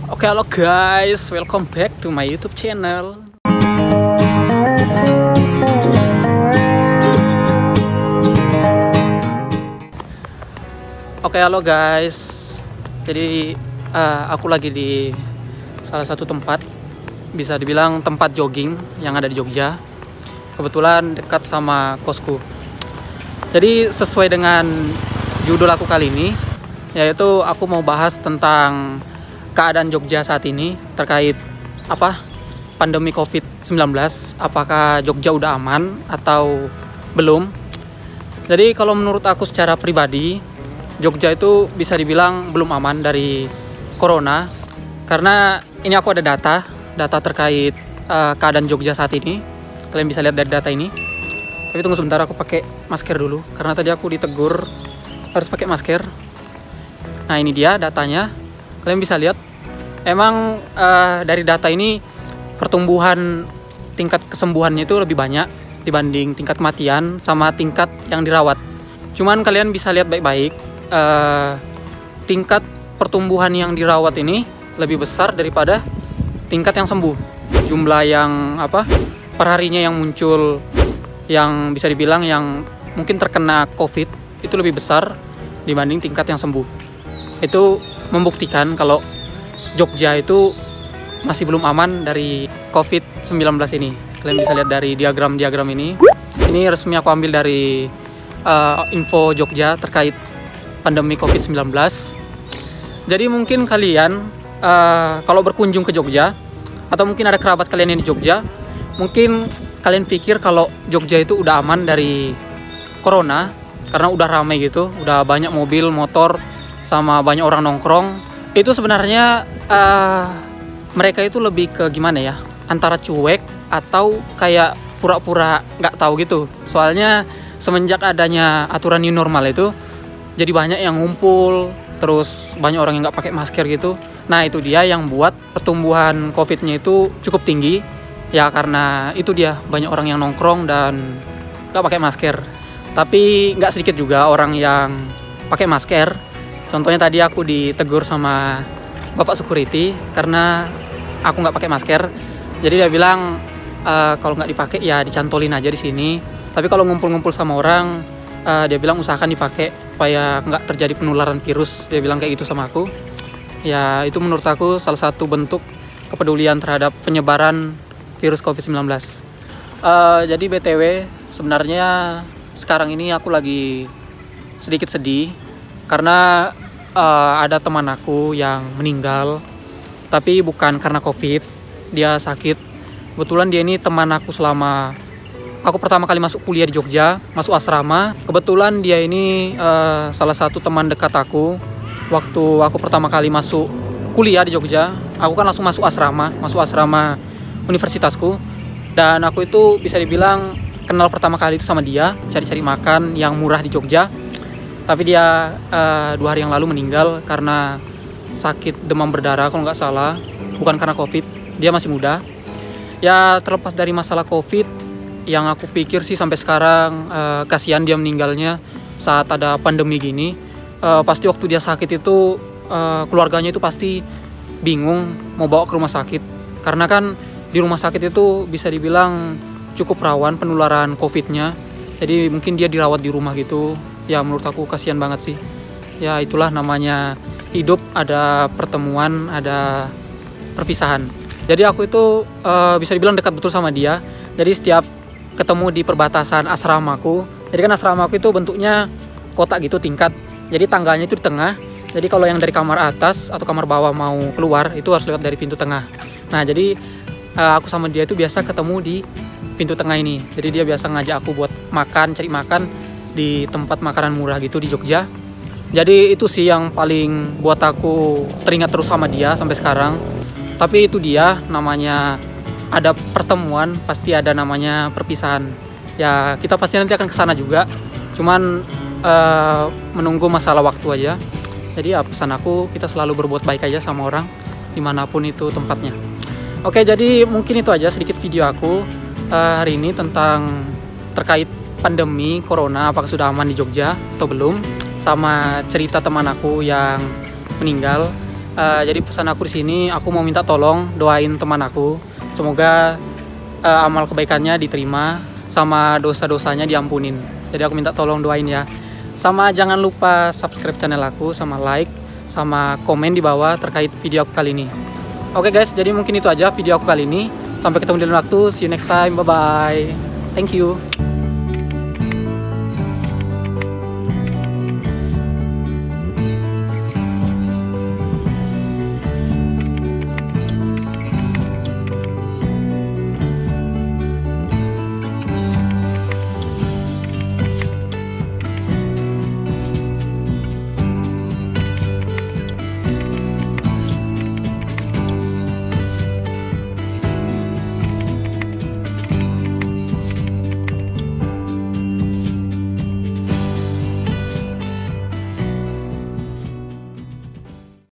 Oke, halo guys, welcome back to my YouTube channel. Oke, halo guys. Jadi aku lagi di salah satu tempat, bisa dibilang tempat jogging yang ada di Jogja. Kebetulan dekat sama kosku. Jadi sesuai dengan judul aku kali ini, yaitu aku mau bahas tentang keadaan Jogja saat ini terkait pandemi COVID-19. Apakah Jogja udah aman atau belum? Jadi kalau menurut aku secara pribadi, Jogja itu bisa dibilang belum aman dari corona. Karena ini aku ada data terkait keadaan Jogja saat ini. Kalian bisa lihat dari data ini. Tapi tunggu sebentar, aku pakai masker dulu karena tadi aku ditegur harus pakai masker. Nah, ini dia datanya. Kalian bisa lihat, emang dari data ini pertumbuhan tingkat kesembuhannya itu lebih banyak dibanding tingkat kematian sama tingkat yang dirawat. Cuman kalian bisa lihat baik-baik, tingkat pertumbuhan yang dirawat ini lebih besar daripada tingkat yang sembuh. Jumlah yang perharinya yang muncul, yang bisa dibilang yang mungkin terkena COVID itu lebih besar dibanding tingkat yang sembuh. Itu membuktikan kalau Jogja itu masih belum aman dari COVID-19 ini. Kalian bisa lihat dari diagram ini. Ini resmi aku ambil dari info Jogja terkait pandemi COVID-19. Jadi mungkin kalian kalau berkunjung ke Jogja, atau mungkin ada kerabat kalian yang di Jogja, mungkin kalian pikir kalau Jogja itu udah aman dari corona karena udah ramai gitu, udah banyak mobil, motor, sama banyak orang nongkrong. Itu sebenarnya mereka itu lebih ke gimana ya, antara cuek atau kayak pura-pura nggak tahu gitu. Soalnya semenjak adanya aturan new normal itu, jadi banyak yang ngumpul, terus banyak orang yang nggak pakai masker gitu. Nah, itu dia yang buat pertumbuhan COVID-nya itu cukup tinggi. Ya karena itu dia, banyak orang yang nongkrong dan nggak pakai masker. Tapi nggak sedikit juga orang yang pakai masker. Contohnya tadi aku ditegur sama bapak security karena aku nggak pakai masker. Jadi dia bilang kalau nggak dipakai ya dicantolin aja di sini. Tapi kalau ngumpul-ngumpul sama orang, dia bilang usahakan dipakai supaya nggak terjadi penularan virus. Dia bilang kayak gitu sama aku. Ya itu menurut aku salah satu bentuk kepedulian terhadap penyebaran virus COVID-19. Jadi BTW sebenarnya sekarang ini aku lagi sedikit sedih karena ada teman aku yang meninggal, tapi bukan karena COVID, dia sakit. Kebetulan dia ini teman aku selama aku pertama kali masuk kuliah di Jogja, masuk asrama. Kebetulan dia ini salah satu teman dekat aku. Waktu aku pertama kali masuk kuliah di Jogja, aku kan langsung masuk asrama universitasku. Dan aku itu bisa dibilang kenal pertama kali itu sama dia, cari-cari makan yang murah di Jogja. Tapi dia 2 hari yang lalu meninggal karena sakit demam berdarah kalau nggak salah, bukan karena COVID. Dia masih muda. Ya terlepas dari masalah COVID, yang aku pikir sih sampai sekarang kasihan dia meninggalnya saat ada pandemi gini. Pasti waktu dia sakit itu keluarganya itu pasti bingung mau bawa ke rumah sakit. Karena kan di rumah sakit itu bisa dibilang cukup rawan penularan COVID-nya. Jadi mungkin dia dirawat di rumah gitu. Ya menurut aku kasihan banget sih. Ya itulah namanya hidup, ada pertemuan, ada perpisahan. Jadi aku itu bisa dibilang dekat betul sama dia. Jadi setiap ketemu di perbatasan asramaku, jadi kan asramaku itu bentuknya kotak gitu tingkat. Jadi tangganya itu di tengah. Jadi kalau yang dari kamar atas atau kamar bawah mau keluar itu harus lewat dari pintu tengah. Nah jadi aku sama dia itu biasa ketemu di pintu tengah ini. Jadi dia biasa ngajak aku buat makan, cari makan di tempat makanan murah gitu di Jogja. Jadi itu sih yang paling buat aku teringat terus sama dia sampai sekarang. Tapi itu dia, namanya ada pertemuan pasti ada namanya perpisahan. Ya kita pasti nanti akan kesana juga. Cuman menunggu masalah waktu aja. Jadi ya pesan aku, kita selalu berbuat baik aja sama orang dimanapun itu tempatnya. Oke, jadi mungkin itu aja sedikit video aku hari ini tentang terkait pandemi corona, apakah sudah aman di Jogja atau belum, sama cerita teman aku yang meninggal. Jadi pesan aku di sini, aku mau minta tolong doain teman aku. Semoga amal kebaikannya diterima, sama dosa-dosanya diampunin. Jadi aku minta tolong doain ya. Sama jangan lupa subscribe channel aku, sama like, sama komen di bawah terkait video aku kali ini. Oke guys, jadi mungkin itu aja video aku kali ini. Sampai ketemu di lain waktu. See you next time. Bye-bye. Thank you.